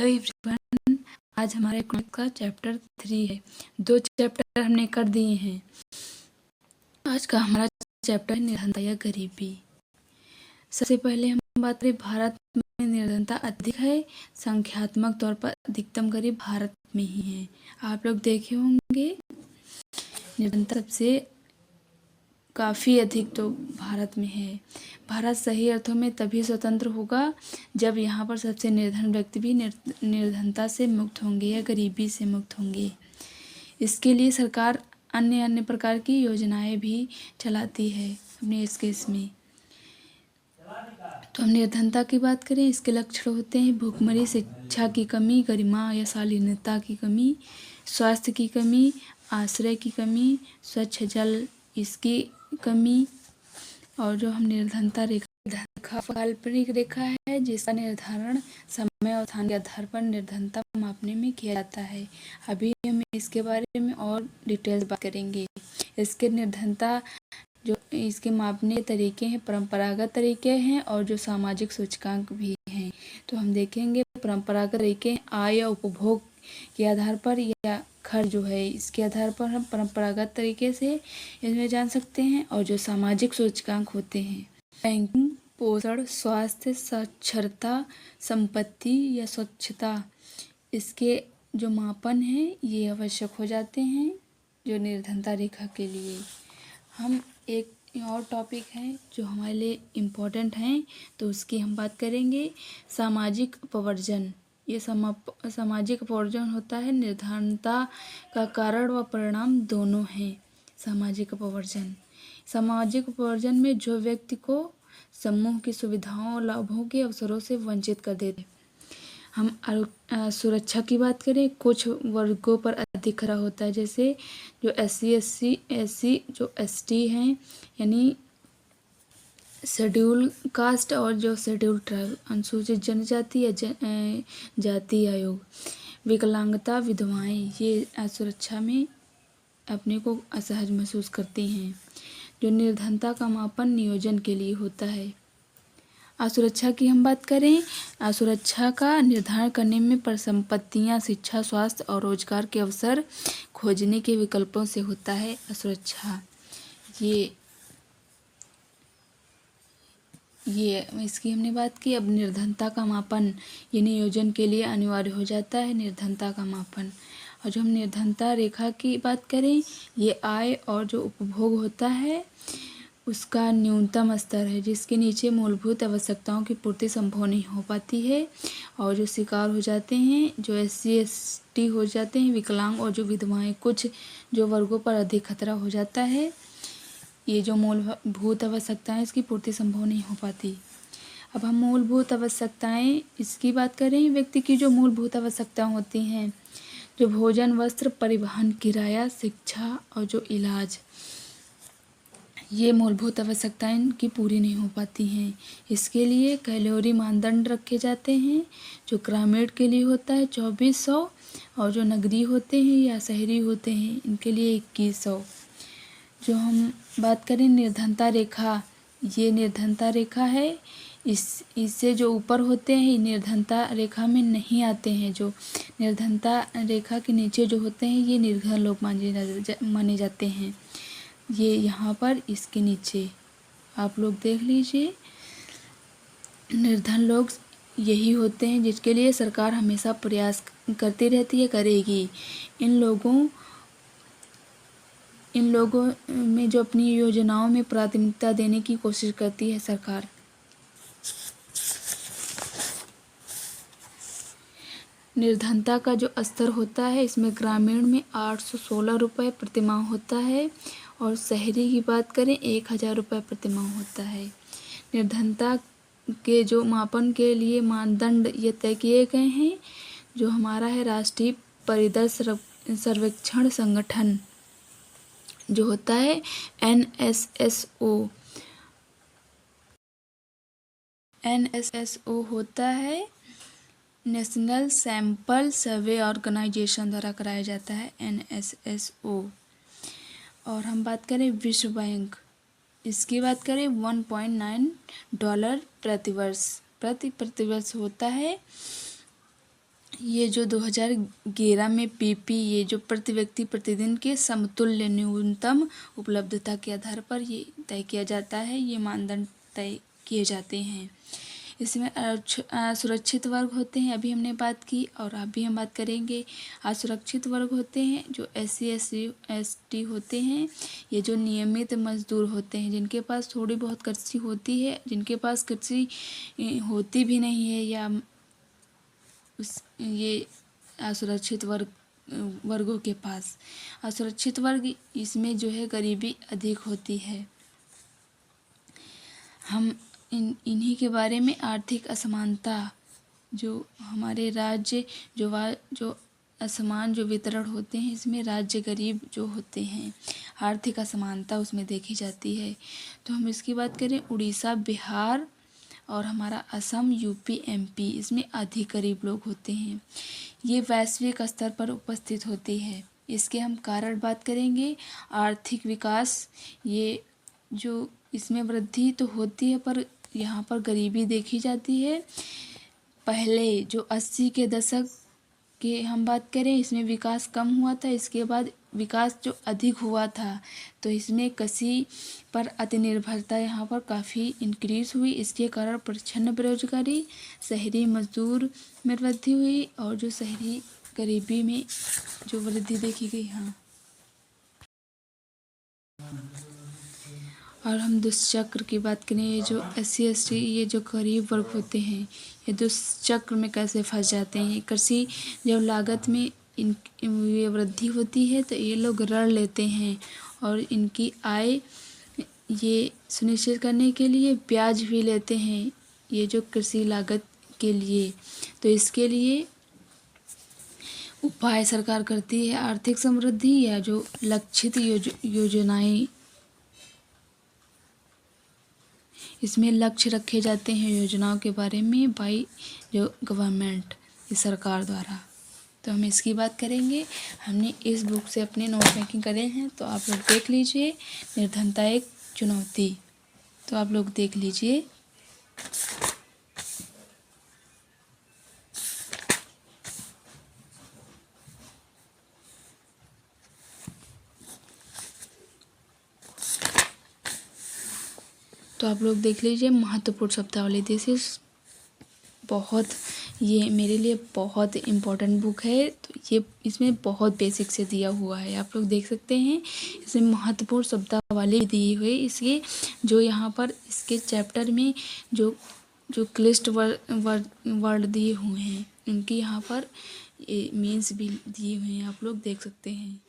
Hello everyone, आज हमारे economics का चैप्टर 3 है। 2 चैप्टर हमने कर दिए हैं। आज का हमारा चैप्टर है निर्धनता या गरीबी। सबसे पहले हम बात करें, भारत में निर्धनता अधिक है। संख्यात्मक तौर पर अधिकतम गरीब भारत में ही है। आप लोग देखे होंगे निर्धनता सबसे काफ़ी अधिक तो भारत में है। भारत सही अर्थों में तभी स्वतंत्र होगा जब यहाँ पर सबसे निर्धन व्यक्ति भी निर्धनता से मुक्त होंगे या गरीबी से मुक्त होंगे। इसके लिए सरकार अन्य प्रकार की योजनाएं भी चलाती है अपने इस केस में। तो हम निर्धनता की बात करें, इसके लक्षण होते हैं भूखमरी, शिक्षा की कमी, गरिमा या शालीनता की कमी, स्वास्थ्य की कमी, आश्रय की कमी, स्वच्छ जल इसकी कमी। और जो हम निर्धनता रेखा काल्पनिक रेखा है जिसका निर्धारण समय और स्थान के आधार पर निर्धनता मापने में किया जाता है। अभी हम इसके बारे में और डिटेल्स बात करेंगे। इसके निर्धनता जो इसके मापने के तरीके हैं, परंपरागत तरीके हैं और जो सामाजिक सूचकांक भी हैं। तो हम देखेंगे परंपरागत तरीके आय या उपभोग के आधार पर या खर्च जो है इसके आधार पर हम परंपरागत तरीके से इसमें जान सकते हैं। और जो सामाजिक सूचकांक होते हैं बैंकिंग, पोषण, स्वास्थ्य, साक्षरता, संपत्ति या स्वच्छता, इसके जो मापन है ये आवश्यक हो जाते हैं जो निर्धनता रेखा के लिए। हम एक और टॉपिक है जो हमारे लिए इम्पोर्टेंट हैं तो उसकी हम बात करेंगे, सामाजिक अपवर्जन। ये सामाजिक अपवर्जन होता है, निर्धनता का कारण व परिणाम दोनों हैं। सामाजिक अपवर्जन में जो व्यक्ति को समूह की सुविधाओं और लाभों के अवसरों से वंचित कर देते। हम सुरक्षा की बात करें, कुछ वर्गों पर अधिक खरा होता है, जैसे जो एससी जो एसटी हैं यानी शेड्यूल कास्ट और जो शेड्यूल ट्राइब, अनुसूचित जनजाति या जाति आयोग, विकलांगता, विधवाएं, ये असुरक्षा में अपने को असहज महसूस करती हैं। जो निर्धनता का मापन नियोजन के लिए होता है। असुरक्षा की हम बात करें, असुरक्षा का निर्धारण करने में परिसंपत्तियां, शिक्षा, स्वास्थ्य और रोजगार के अवसर खोजने के विकल्पों से होता है असुरक्षा। ये इसकी हमने बात की। अब निर्धनता का मापन ये नियोजन के लिए अनिवार्य हो जाता है, निर्धनता का मापन। और जो हम निर्धनता रेखा की बात करें, ये आय और जो उपभोग होता है उसका न्यूनतम स्तर है जिसके नीचे मूलभूत आवश्यकताओं की पूर्ति संभव नहीं हो पाती है। और जो शिकार हो जाते हैं, जो SC ST हो जाते हैं, विकलांग और जो विधवाएं, कुछ जो वर्गों पर अधिक खतरा हो जाता है। ये जो मूलभूत आवश्यकताएं इसकी पूर्ति संभव नहीं हो पाती। अब हम मूलभूत आवश्यकताएं इसकी बात करें, व्यक्ति की जो मूलभूत आवश्यकताएं होती हैं, जो भोजन, वस्त्र, परिवहन, किराया, शिक्षा और जो इलाज, ये मूलभूत आवश्यकताएं की पूरी नहीं हो पाती हैं। इसके लिए कैलोरी मानदंड रखे जाते हैं। जो ग्रामीण के लिए होता है 2400 और जो नगरीय होते हैं या शहरी होते हैं इनके लिए 2100। जो हम बात करें निर्धनता रेखा, ये निर्धनता रेखा है। इससे जो ऊपर होते हैं निर्धनता रेखा में नहीं आते हैं। जो निर्धनता रेखा के नीचे जो होते हैं ये निर्धन लोग माने जाते हैं। ये यहाँ पर इसके नीचे आप लोग देख लीजिए, निर्धन लोग यही होते हैं जिसके लिए सरकार हमेशा प्रयास करती रहती है, करेगी। इन लोगों में जो अपनी योजनाओं में प्राथमिकता देने की कोशिश करती है सरकार। निर्धनता का जो स्तर होता है इसमें ग्रामीण में 816 रुपये प्रतिमाह होता है और शहरी की बात करें 1000 रुपये प्रतिमाह होता है। निर्धनता के जो मापन के लिए मानदंड ये तय किए गए हैं। जो हमारा है राष्ट्रीय परिदृश्य सर्वेक्षण संगठन जो होता है NSSO होता है, नेशनल सैंपल सर्वे ऑर्गेनाइजेशन द्वारा कराया जाता है NSSO। और हम बात करें विश्व बैंक, इसकी बात करें $1.9 प्रतिवर्ष होता है। ये जो 2011 में पीपी, ये जो प्रति व्यक्ति प्रतिदिन के समतुल्य न्यूनतम उपलब्धता के आधार पर ये तय किया जाता है, ये मानदंड तय किए जाते हैं। इसमें सुरक्षित वर्ग होते हैं, अभी हमने बात की और अभी हम बात करेंगे। असुरक्षित वर्ग होते हैं जो SC ST होते हैं, ये जो नियमित मजदूर होते हैं, जिनके पास थोड़ी बहुत कृषि होती है, जिनके पास कृषि होती भी नहीं है, या ये असुरक्षित वर्गों के पास। असुरक्षित वर्ग, इसमें जो है गरीबी अधिक होती है। हम इन्हीं के बारे में आर्थिक असमानता, जो हमारे राज्य जो असमान जो वितरण होते हैं, इसमें राज्य गरीब जो होते हैं, आर्थिक असमानता उसमें देखी जाती है। तो हम इसकी बात करें, उड़ीसा, बिहार और हमारा असम, UP, MP, इसमें अधिक गरीब लोग होते हैं। ये वैश्विक स्तर पर उपस्थित होती है। इसके हम कारण बात करेंगे। आर्थिक विकास, ये जो इसमें वृद्धि तो होती है पर यहाँ पर गरीबी देखी जाती है। पहले जो 80 के दशक के हम बात करें, इसमें विकास कम हुआ था, इसके बाद विकास जो अधिक हुआ था, तो इसमें कृषि पर अतिनिर्भरता यहाँ पर काफ़ी इंक्रीज हुई। इसके कारण प्रच्छन्न बेरोजगारी, शहरी मजदूर में वृद्धि हुई और जो शहरी गरीबी में जो वृद्धि देखी गई। हाँ, और हम दुष्चक्र की बात करें, ये जो SC ST, ये जो गरीब वर्ग होते हैं, ये दुष्चक्र में कैसे फंस जाते हैं। कृषि जब लागत में ये वृद्धि होती है तो ये लोग ऋण लेते हैं और इनकी आय ये सुनिश्चित करने के लिए ब्याज भी लेते हैं, ये जो कृषि लागत के लिए। तो इसके लिए उपाय सरकार करती है, आर्थिक समृद्धि या जो लक्षित योजनाएं, इसमें लक्ष्य रखे जाते हैं योजनाओं के बारे में बाई जो गवर्नमेंट, ये सरकार द्वारा। तो हम इसकी बात करेंगे। हमने इस बुक से अपने नोट मेकिंग करे हैं, तो आप लोग देख लीजिए। निर्धनता एक चुनौती, तो आप लोग देख लीजिए। तो आप लोग देख लीजिए महत्वपूर्ण शब्दावली। दिस इज बहुत, ये मेरे लिए बहुत इम्पोर्टेंट बुक है। तो ये इसमें बहुत बेसिक से दिया हुआ है, आप लोग देख सकते हैं। इसमें महत्वपूर्ण शब्दावली दी हुई, इसके जो यहाँ पर इसके चैप्टर में जो क्लिष्ट वर्ड दिए हुए हैं, उनकी यहाँ पर मीन्स भी दिए हुए हैं, आप लोग देख सकते हैं।